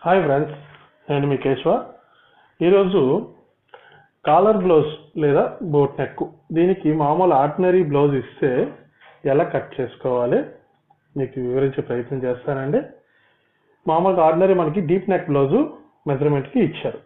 Hi friends, నేను మీ కేశవ. ఈరోజు caller blouse లేదా బోట్ నెక్, దీనికి మామూలు ఆర్డినరీ బ్లౌజ్ ఇస్తే ఎలా కట్ చేసుకోవాలి మీకు వివరించే ప్రయత్నం చేస్తానండి. మామూలుగా ఆర్డినరీ మనకి డీప్ నెక్ బ్లౌజు మెజర్మెంట్కి ఇచ్చారు.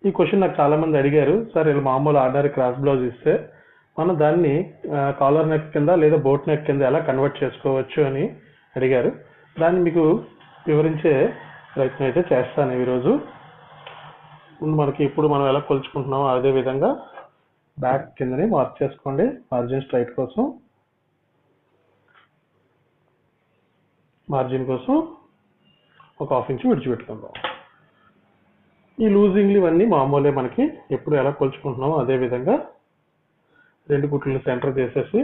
ఈ క్వశ్చన్ నాకు చాలామంది అడిగారు, సార్ ఇలా మామూలు ఆర్డినరీ క్రాస్ బ్లౌజ్ ఇస్తే మనం దాన్ని కాలర్ నెక్ కింద లేదా బోట్ నెక్ కింద ఎలా కన్వర్ట్ చేసుకోవచ్చు అని అడిగారు. దాన్ని మీకు వివరించే ప్రయత్నం అయితే చేస్తాను ఈరోజు. మనకి ఇప్పుడు మనం ఎలా కొలుచుకుంటున్నామో అదే విధంగా బ్యాక్ కిందని మార్క్ చేసుకోండి. మార్జిన్ స్ట్రైట్ కోసం, మార్జిన్ కోసం ఒక 1/2 ఇంచ్ విడిచిపెట్టుకుందాం. ఈ లూజింగ్లు ఇవన్నీ మామూలే, మనకి ఎప్పుడు ఎలా కొలుచుకుంటున్నామో అదే విధంగా 2 కుట్లను సెంటర్ చేసేసి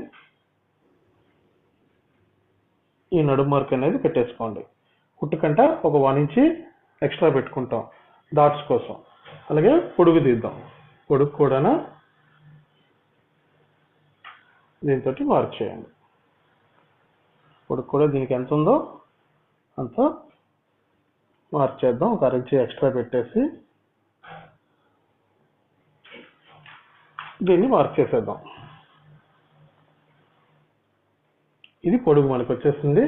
ఈ నడుము మార్క్ అనేది పెట్టేసుకోండి. కుట్టు కంట ఒక 1 ఇంచ్ ఎక్స్ట్రా పెట్టుకుంటాం డాట్స్ కోసం. అలాగే పొడుగు తీద్దాం. పొడుగు కూడా దీంతో మార్క్ చేయండి. పొడుగు కూడా దీనికి ఎంత ఉందో అంత మార్క్ చేద్దాం. ఒక 1/2 ఇంచ్ ఎక్స్ట్రా పెట్టేసి దీన్ని మార్క్ చేసేద్దాం. ఇది పొడుగు మనకు వచ్చేసింది.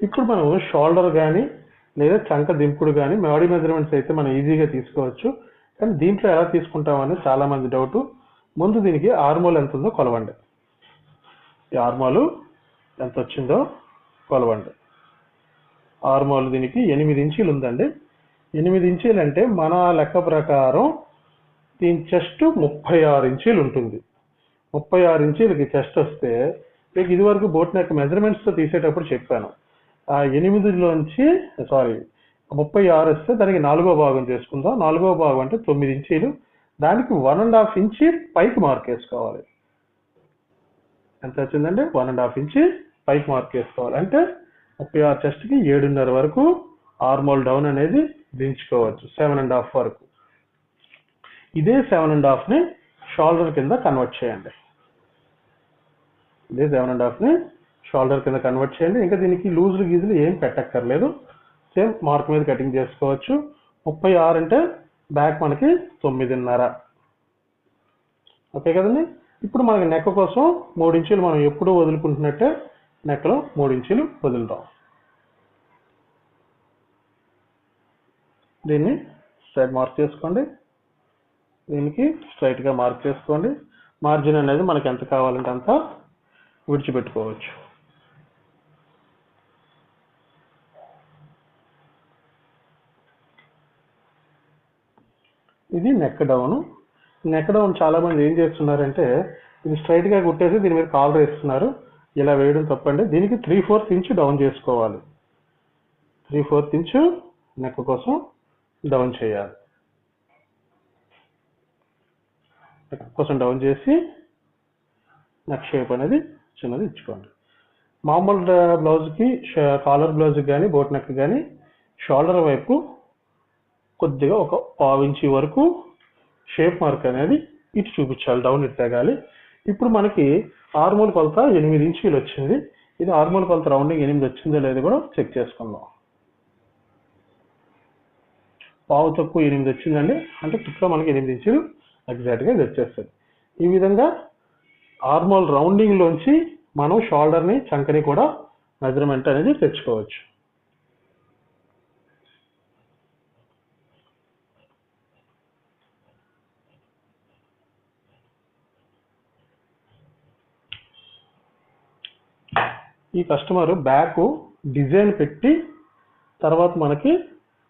ఇప్పుడు మనం షోల్డర్ కానీ లేదా చంక దింపుడు కానీ బాడీ మెజర్మెంట్స్ అయితే మనం ఈజీగా తీసుకోవచ్చు. కానీ దీంట్లో ఎలా తీసుకుంటామని చాలా మంది డౌట్. ముందు దీనికి ఆర్మోల్ ఎంత ఉందో కొలవండి. ఈ ఆర్మోల్ ఎంత వచ్చిందో కొలవండి. ఆర్మోల్ దీనికి 8 ఇంచీలు ఉందండి. 8 ఇంచీలు అంటే మన లెక్క ప్రకారం దీని చెస్ట్ 36 ఇంచీలు ఉంటుంది. 36 ఇంచీలకి చెస్ట్ వస్తే మీకు ఇదివరకు బోట్ నెక్ మెజర్మెంట్స్తో తీసేటప్పుడు చెప్పాను, ఆ 8లోంచి 36 వస్తే దానికి 4వ భాగం చేసుకుందాం. 4వ భాగం అంటే 9 ఇంచీలు. దానికి 1.5 ఇంచ్ పైకి మార్క్ వేసుకోవాలి. ఎంత వచ్చిందండి? 1.5 ఇంచ్ పైకి మార్క్ వేసుకోవాలి. అంటే 36 చెస్ట్కి 7.5 వరకు ఆర్మోల్ డౌన్ అనేది దించుకోవచ్చు. 7.5 వరకు. ఇదే 7.5ని షోల్డర్ కింద కన్వర్ట్ చేయండి. ఇదే 7.5ని షోల్డర్ కింద కన్వర్ట్ చేయండి. ఇంకా దీనికి లూజులు గీజులు ఏం పెట్టక్కర్లేదు. సేమ్ మార్క్ మీద కటింగ్ చేసుకోవచ్చు. 36 అంటే బ్యాక్ మనకి 9.5. ఓకే కదండి. ఇప్పుడు మనకి నెక్ కోసం 3 ఇంచులు మనం ఎప్పుడూ వదులుకుంటున్నట్టే నెక్లో 3 ఇంచులు వదులుతాం. దీన్ని స్ట్రైట్ మార్క్ చేసుకోండి. దీనికి స్ట్రైట్గా మార్క్ చేసుకోండి. మార్జిన్ అనేది మనకి ఎంత కావాలంటే అంత విడిచిపెట్టుకోవచ్చు. ఇది నెక్ డౌన్. నెక్ డౌన్ చాలా మంది ఏం చేస్తున్నారంటే ఇది స్ట్రైట్గా కుట్టేసి దీని మీద కాలర్ వేస్తున్నారు. ఇలా వేయడం తప్పండి. దీనికి 3/4 ఇంచ్ డౌన్ చేసుకోవాలి. 3/4 ఇంచ్ నెక్ కోసం డౌన్ చేయాలి. నెక్ కోసం డౌన్ చేసి నెక్ షేప్ అనేది చిన్నది ఇచ్చుకోండి. మామూలు బ్లౌజ్కి, కాలర్ బ్లౌజ్కి కానీ బోట్ నెక్ కానీ షోల్డర్ వైపు కొద్దిగా ఒక 1/2 ఇంచ్ వరకు షేప్ మార్క్ అనేది ఇటు చూపించాలి. డౌన్ ఇటు తేగాలి. ఇప్పుడు మనకి ఆర్మోల్ కొలత 8 ఇంచీలు వచ్చింది. ఇది ఆర్మోల్ కొలత రౌండింగ్ 8 వచ్చిందో లేదో కూడా చెక్ చేసుకుందాం. 1/2 తక్కువ 8 వచ్చిందండి. అంటే చుట్టూ మనకి 8 ఇంచులు ఎగ్జాక్ట్గా ఇది వచ్చేస్తుంది. ఈ విధంగా ఆర్మోల్ రౌండింగ్లోంచి మనం షోల్డర్ని, చంకని కూడా మెజర్మెంట్ అనేది తెచ్చుకోవచ్చు. ఈ కస్టమర్ బ్యాక్ డిజైన్ పెట్టి తర్వాత మనకి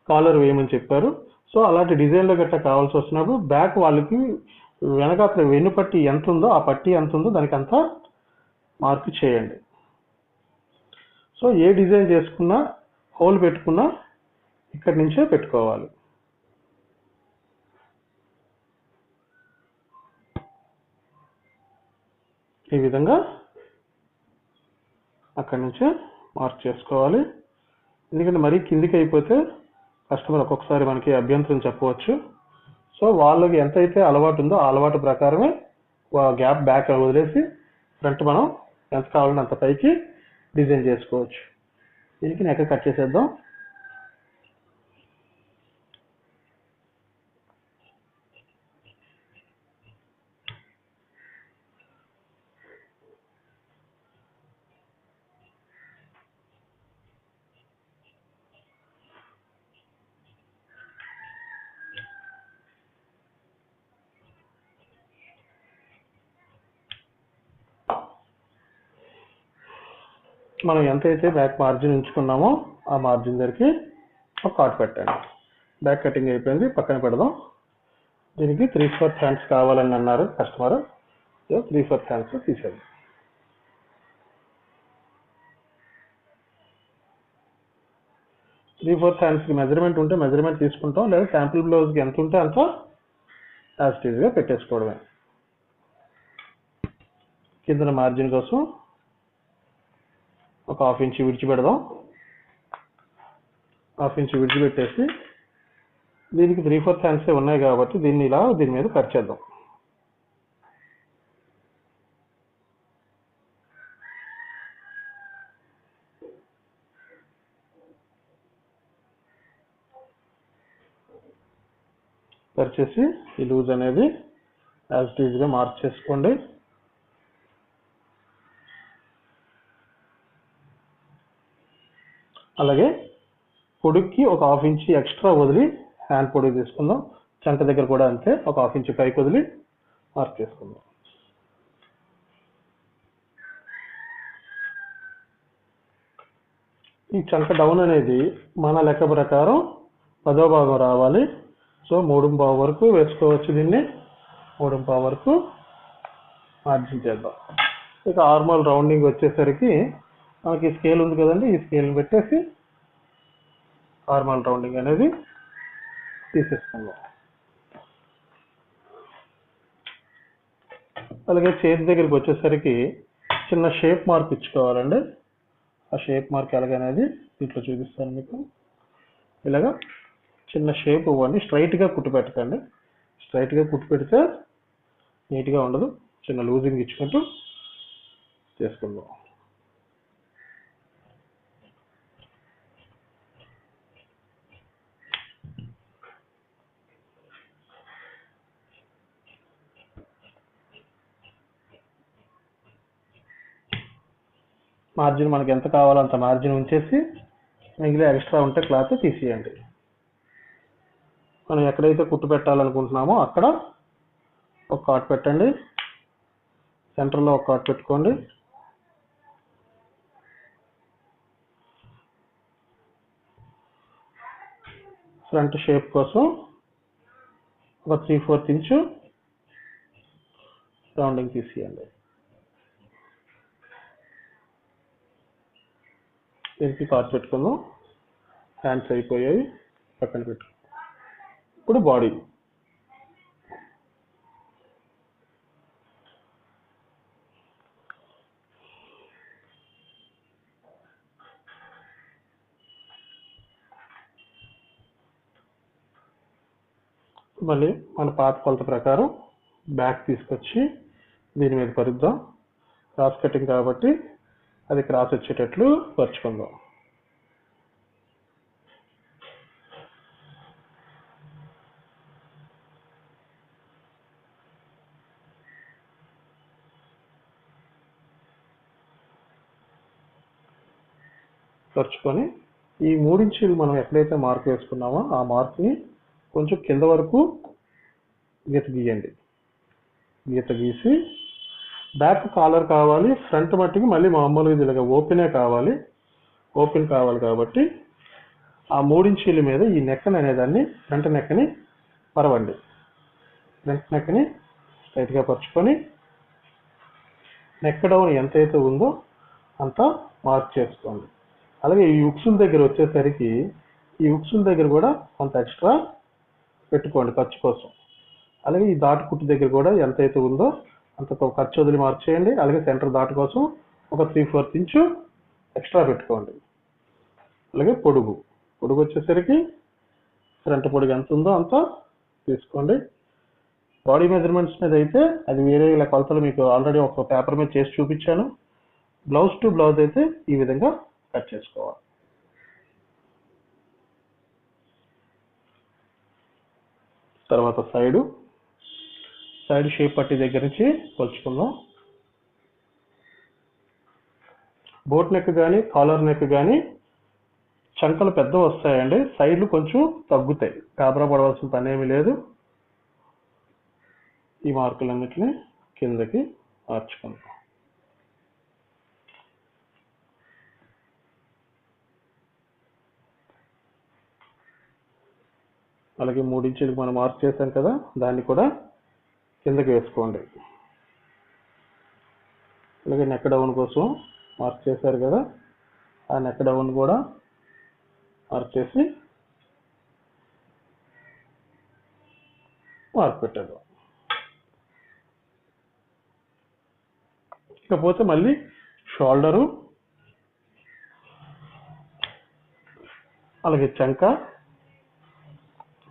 కాలర్ వేయమని చెప్పారు. సో అలాంటి డిజైన్లో గట్టా కావాల్సి వచ్చినప్పుడు బ్యాక్ వాళ్ళకి వెనకాల వెన్ను పట్టి ఎంత ఉందో, ఆ పట్టి ఎంత ఉందో దానికి అంతా మార్క్ చేయండి. సో ఏ డిజైన్ చేసుకున్నా, హోల్ పెట్టుకున్నా ఇక్కడి నుంచే పెట్టుకోవాలి. ఈ విధంగా అక్కడి నుంచే మార్క్ చేసుకోవాలి. ఎందుకంటే మరీ కిందికి అయిపోతే కస్టమర్ ఒక్కొక్కసారి మనకి అభ్యంతరం చెప్పవచ్చు. సో వాళ్ళకి ఎంతైతే అలవాటు ఉందో ఆ అలవాటు ప్రకారమే గ్యాప్ బ్యాక్ వదిలేసి ఫ్రంట్ మనం ఎంత కావాలంటే అంత పైకి డిజైన్ చేసుకోవచ్చు. దీనికి నెక్ కట్ చేసేద్దాం. మనం ఎంతైతే బ్యాక్ మార్జిన్ ఉంచుకున్నామో ఆ మార్జిన్ దగ్గరికి ఒక కార్డ్ పెట్టండి. బ్యాక్ కటింగ్ అయిపోయింది, పక్కన పెడదాం. దీనికి 3/4 హ్యాండ్స్ కావాలని అన్నారు కస్టమర్. 3/4 హ్యాండ్స్ తీసేది. త్రీ ఫోర్త్ హ్యాండ్స్కి మెజర్మెంట్ ఉంటే మెజర్మెంట్ తీసుకుంటాం, లేదా శాంపుల్ బ్లౌజ్కి ఎంత ఉంటే అంత యాజ్ ఇట్ ఈజ్గా పెట్టేసుకోవడమే. కింద మార్జిన్ కోసం ఒక 1/2 ఇంచ్ విడిచిపెడదాం. 1/2 ఇంచ్ విడిచిపెట్టేసి దీనికి 3/4 హ్యాండ్సే ఉన్నాయి కాబట్టి దీన్ని ఇలా దీని మీద పరిచేద్దాం. పరిచేసి ఈ లూజ్ అనేది యాజ్ ఇట్ ఈజ్గా మార్క్ చేసుకోండి. అలాగే పొడుక్కి ఒక 1/2 ఇంచ్ ఎక్స్ట్రా వదిలి హ్యాండ్ పొడుగు తీసుకుందాం. చంక దగ్గర కూడా అంతే, ఒక 1/2 ఇంచ్ పైకి వదిలి మార్క్ చేసుకుందాం. ఈ చంక డౌన్ అనేది మన లెక్క ప్రకారం 10వ భాగం రావాలి. సో 3/4 వరకు వేసుకోవచ్చు. దీన్ని 3/4 వరకు మార్జిన్ చేద్దాం. ఇక ఆర్మల్ రౌండింగ్ వచ్చేసరికి మనకి స్కేల్ ఉంది కదండి, ఈ స్కేల్ని పెట్టేసి ఆర్మల్ రౌండింగ్ అనేది తీసేసుకుందాం. అలాగే చేతి దగ్గరికి వచ్చేసరికి చిన్న షేప్ మార్క్ ఇచ్చుకోవాలండి. ఆ షేప్ మార్క్ ఎలాగనేది దీంట్లో చూపిస్తాను మీకు. ఇలాగా చిన్న షేప్ ఇవ్వండి. స్ట్రైట్గా కుట్టు పెట్టకండి. స్ట్రైట్గా కుట్టు పెడితే నీట్గా ఉండదు. చిన్న లూజింగ్ ఇచ్చుకుంటూ చేసుకుందాం. మార్జిన్ మనకి ఎంత కావాలో అంత మార్జిన్ ఉంచేసి మిగిలిన ఎక్స్ట్రా ఉంటే క్లాత్ తీసేయండి. మనం ఎక్కడైతే కుట్టు పెట్టాలనుకుంటున్నామో అక్కడ ఒక కార్డ్ పెట్టండి. సెంటర్లో ఒక కార్డ్ పెట్టుకోండి. ఫ్రంట్ షేప్ కోసం ఒక 3/4 ఇంచ్ రౌండింగ్ తీసేయండి. దీనికి కార్డ్ పెట్టుకుందాం. హ్యాండ్స్ అయిపోయాయి, పక్కన పెట్టు. ఇప్పుడు బాడీ. మళ్ళీ మన పాత కొలత ప్రకారం బ్యాక్ తీసుకొచ్చి దీని మీద పరుద్దాం. క్రాస్ కటింగ్ కాబట్టి అది క్రాస్ వచ్చేటట్లు పరుచుకుందాం. పరుచుకొని ఈ 3 ఇంచీలు మనం ఎక్కడైతే మార్క్ వేసుకున్నామో ఆ మార్క్ని కొంచెం కింద వరకు గీత గీయండి. గీత గీసి బ్యాక్ కాలర్ కావాలి, ఫ్రంట్ మట్టికి మళ్ళీ మామూలుగా ఇలాగ ఓపెనే కావాలి. ఓపెన్ కావాలి కాబట్టి ఆ 3 ఇంచీల మీద ఈ నెక్ అనేదాన్ని ఫ్రంట్ నెక్ని పరవండి. ఫ్రంట్ నెక్ని స్ట్రైట్గా పరుచుకొని నెక్ డౌన్ ఎంతైతే ఉందో అంత మార్క్ చేసుకోండి. అలాగే ఈ ఉక్సుల దగ్గర వచ్చేసరికి ఈ ఉక్సుల దగ్గర కూడా కొంత ఎక్స్ట్రా పెట్టుకోండి ఖర్చు కోసం. అలాగే ఈ దాటు కుట్టు దగ్గర కూడా ఎంతైతే ఉందో అంత ఖర్చు వదిలి మార్క్ చేయండి. అలాగే సెంటర్ దాటు కోసం ఒక 3/4 ఇంచ్ ఎక్స్ట్రా పెట్టుకోండి. అలాగే పొడుగు వచ్చేసరికి ఫ్రంట్ పొడుగు ఎంత ఉందో అంత తీసుకోండి. బాడీ మెజర్మెంట్స్ మీద అయితే అది వేరే ఇలా కొలతలు మీకు ఆల్రెడీ ఒక పేపర్ మీద చేసి చూపించాను. బ్లౌజ్ టు బ్లౌజ్ అయితే ఈ విధంగా కట్ చేసుకోవాలి. తర్వాత సైడ్ షేప్ పట్టి దగ్గర నుంచి కొలుచుకుందాం. బోట్ నెక్ కానీ కాలర్ నెక్ కానీ చంకలు పెద్ద వస్తాయండి, సైడ్లు కొంచెం తగ్గుతాయి. గాబరా పడవలసిన పని ఏమీ లేదు. ఈ మార్కులన్నిటిని కిందకి మార్చుకుందాం. అలాగే 3 ఇంచులకు మనం మార్క్ చేసాం కదా, దాన్ని కూడా కిందకి వేసుకోండి. అలాగే నెక్ డౌన్ కోసం మార్క్ చేశారు కదా, ఆ నెక్ డౌన్ కూడా మార్క్ చేసి మార్క్ పెట్టారు. ఇకపోతే మళ్ళీ షోల్డరు అలాగే చంక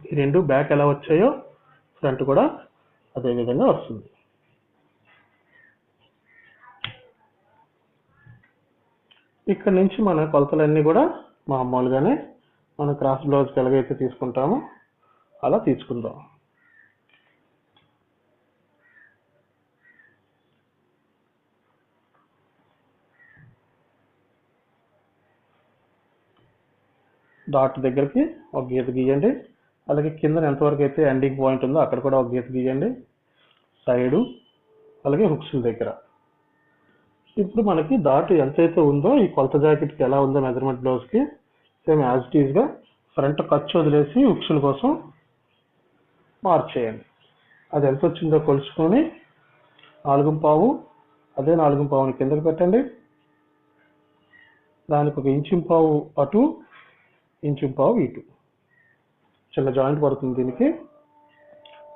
ఈ రెండు బ్యాక్ ఎలా వచ్చాయో ఫ్రంట్ కూడా అదే విధంగా వస్తుంది. ఇక్కడ నుంచి మన కొలతలన్నీ కూడా మామూలుగానే మన క్రాస్ బ్లౌజ్కి ఎలాగైతే తీసుకుంటామో అలా తీసుకుందాం. డాట్ దగ్గరికి ఒక గీత గీయండి. అలాగే కింద ఎంతవరకు అయితే ఎండింగ్ పాయింట్ ఉందో అక్కడ కూడా ఒక గీత గీయండి. సైడు అలాగే హుక్స్ దగ్గర. ఇప్పుడు మనకి డాట్ ఎంతైతే ఉందో ఈ కొలత జాకెట్కి ఎలా ఉందో మెజర్మెంట్ బ్లౌజ్కి సేమ్ యాజ్ ఇట్ ఈస్గా ఫ్రంట్ ఖర్చు వదిలేసి హుక్స్ల కోసం మార్క్ చేయండి. అది ఎంత వచ్చిందో కొలుచుకొని 4.5 అదే 4.5 కిందకి పెట్టండి. దానికి 1.5 ఇంచు అటు 1.5 ఇంచు ఇటు చిన్న జాయింట్ పడుతుంది. దీనికి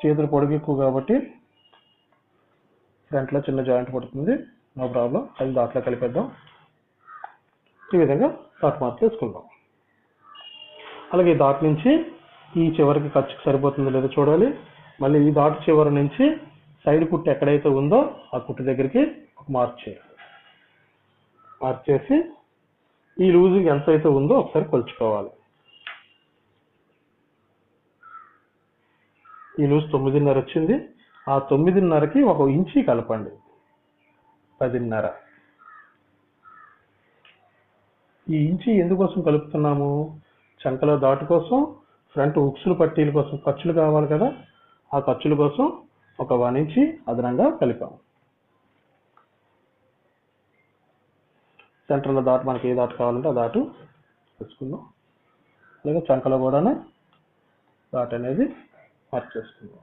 చేతులు పొడుగు ఎక్కువ కాబట్టి ఫ్రంట్లో చిన్న జాయింట్ పడుతుంది, నో ప్రాబ్లం. అది దాంట్లో కలిపేద్దాం. ఈ విధంగా డాట్ మార్క్ చేసుకుందాం. అలాగే డాట్ నుంచి ఈ చివరికి ఖర్చుకి సరిపోతుందో లేదో చూడాలి. మళ్ళీ ఈ డాట్ చివరి నుంచి సైడ్ కుట్టు ఎక్కడైతే ఉందో ఆ కుట్టు దగ్గరికి ఒక మార్క్ చేయాలి. మార్క్ చేసి ఈ లూజ్ ఎంత అయితే ఉందో ఒకసారి కొలుచుకోవాలి. ఈ లూజ్ 9.5 వచ్చింది. ఆ 9.5కి 1 ఇంచి కలపండి, 10.5. ఈ ఇంచి ఎందుకోసం కలుపుతున్నాము? చంకలో డాట్ కోసం, ఫ్రంట్ హుక్స్లు పట్టీల కోసం ఖర్చులు కావాలి కదా, ఆ ఖర్చుల కోసం ఒక 1 ఇంచి అదనంగా కలిపాము. సెంటర్లో డాట్ మనకి ఏ డాట్ కావాలంటే ఆ డాట్ వేసుకుందాం. అలాగే చంకలో కూడా డాట్ అనేది మార్క్ చేసుకుందాం.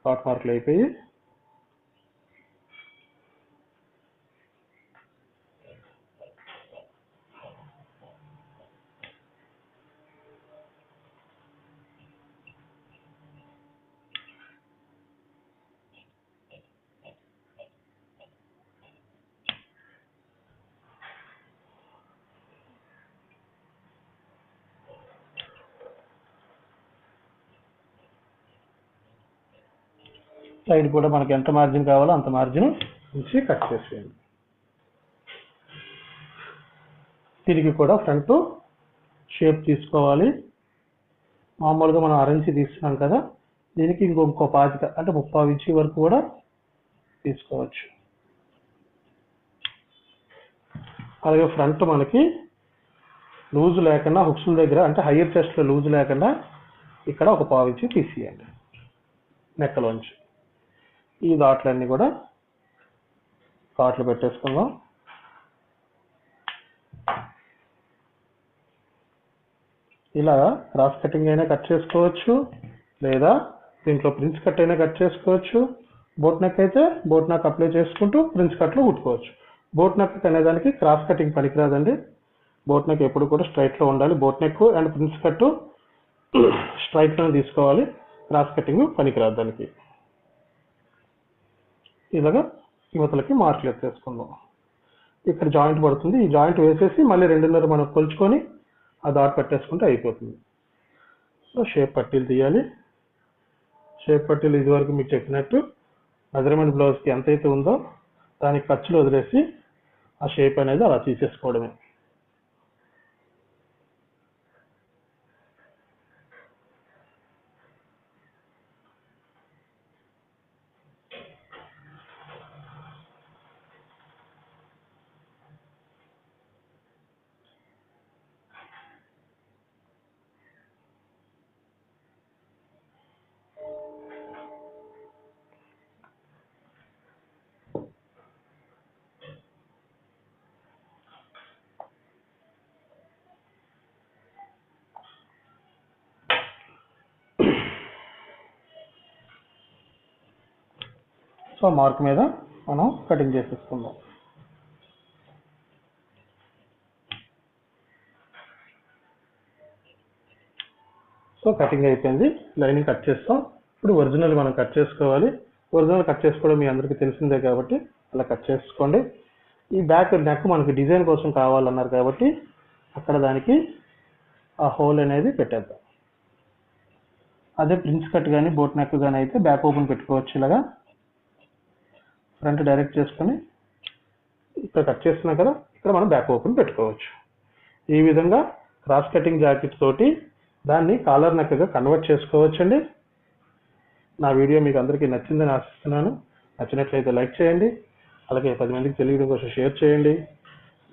డాట్ మార్కులు అయిపోయి సైడ్ కూడా మనకి ఎంత మార్జిన్ కావాలో అంత మార్జిన్ నుంచి కట్ చేసేయండి. తిరిగి కూడా ఫ్రంట్ షేప్ తీసుకోవాలి. మామూలుగా మనం 6 ఇంచు తీసుకున్నాం కదా, దీనికి ఇంకో 25 అంటే 30 ఇంచు వరకు కూడా తీసుకోవచ్చు. అలాగే ఫ్రంట్ మనకి లూజ్ లేకుండా హుక్స్ల దగ్గర అంటే హైయర్ చెస్ట్లో లూజ్ లేకుండా ఇక్కడ ఒక 1/4 ఇంచు తీసేయండి నెక్కలోంచి. ఈ డాట్లన్నీ కూడా డాట్లు పెట్టేసుకుందాం. ఇలా క్రాస్ కటింగ్ అయినా కట్ చేసుకోవచ్చు, లేదా దీంట్లో ప్రిన్స్ కట్ అయినా కట్ చేసుకోవచ్చు. బోట్ నెక్ అయితే బోట్ నెక్ అప్లై చేసుకుంటూ ప్రిన్స్ కట్లో కుట్టుకోవచ్చు. బోట్ నెక్ అనేదానికి క్రాస్ కటింగ్ పనికిరాదండి. బోట్ నెక్ ఎప్పుడు కూడా స్ట్రైట్లో ఉండాలి. Boat neck and prince cut స్ట్రైట్లోనే తీసుకోవాలి. క్రాస్ కటింగ్ పనికిరాదు దానికి. ఇలాగా యువతలకి మార్కులు ఎత్తేసుకుందాం. ఇక్కడ జాయింట్ పడుతుంది, ఈ జాయింట్ వేసేసి మళ్ళీ 2.5 మనం కొలుచుకొని ఆ డాట్ పెట్టేసుకుంటే అయిపోతుంది. సో షేప్ పట్టీలు తీయాలి. షేప్ పట్టీలు ఇదివరకు మీకు చెప్పినట్టు మెజర్మెంట్ బ్లౌజ్కి ఎంతైతే ఉందో దానికి ఖర్చులు వదిలేసి ఆ షేప్ అనేది అలా తీసేసుకోవడమే. సో మార్క్ మీద మనం కటింగ్ చేసేసుకుందాం. సో కటింగ్ అయిపోయింది. లైనింగ్ కట్ చేస్తాం. ఇప్పుడు ఒరిజినల్ మనం కట్ చేసుకోవాలి. ఒరిజినల్ కట్ చేసుకోవడం మీ అందరికీ తెలిసిందే కాబట్టి అలా కట్ చేసుకోండి. ఈ బ్యాక్ నెక్ మనకి డిజైన్ కోసం కావాలన్నారు కాబట్టి అక్కడ దానికి ఆ హోల్ అనేది పెట్టేద్దాం. అదే ప్రిన్స్ కట్ కానీ బోట్ నెక్ కానీ అయితే బ్యాక్ ఓపెన్ పెట్టుకోవచ్చు. ఇలాగా ఫ్రంట్ డైరెక్ట్ చేసుకొని ఇక్కడ కట్ చేస్తున్నాం కదా, ఇక్కడ మనం బ్యాక్ ఓపెన్ పెట్టుకోవచ్చు. ఈ విధంగా క్రాస్ కటింగ్ జాకెట్ తోటి దాన్ని కాలర్ నెక్గా కన్వర్ట్ చేసుకోవచ్చండి. నా వీడియో మీకు అందరికీ నచ్చిందని ఆశిస్తున్నాను. నచ్చినట్లయితే లైక్ చేయండి, అలాగే 10 మందికి తెలియడం కోసం షేర్ చేయండి.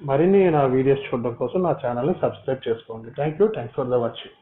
మరిన్ని నా వీడియోస్ చూడడం కోసం నా ఛానల్ని సబ్స్క్రైబ్ చేసుకోండి. Thank you for the watching.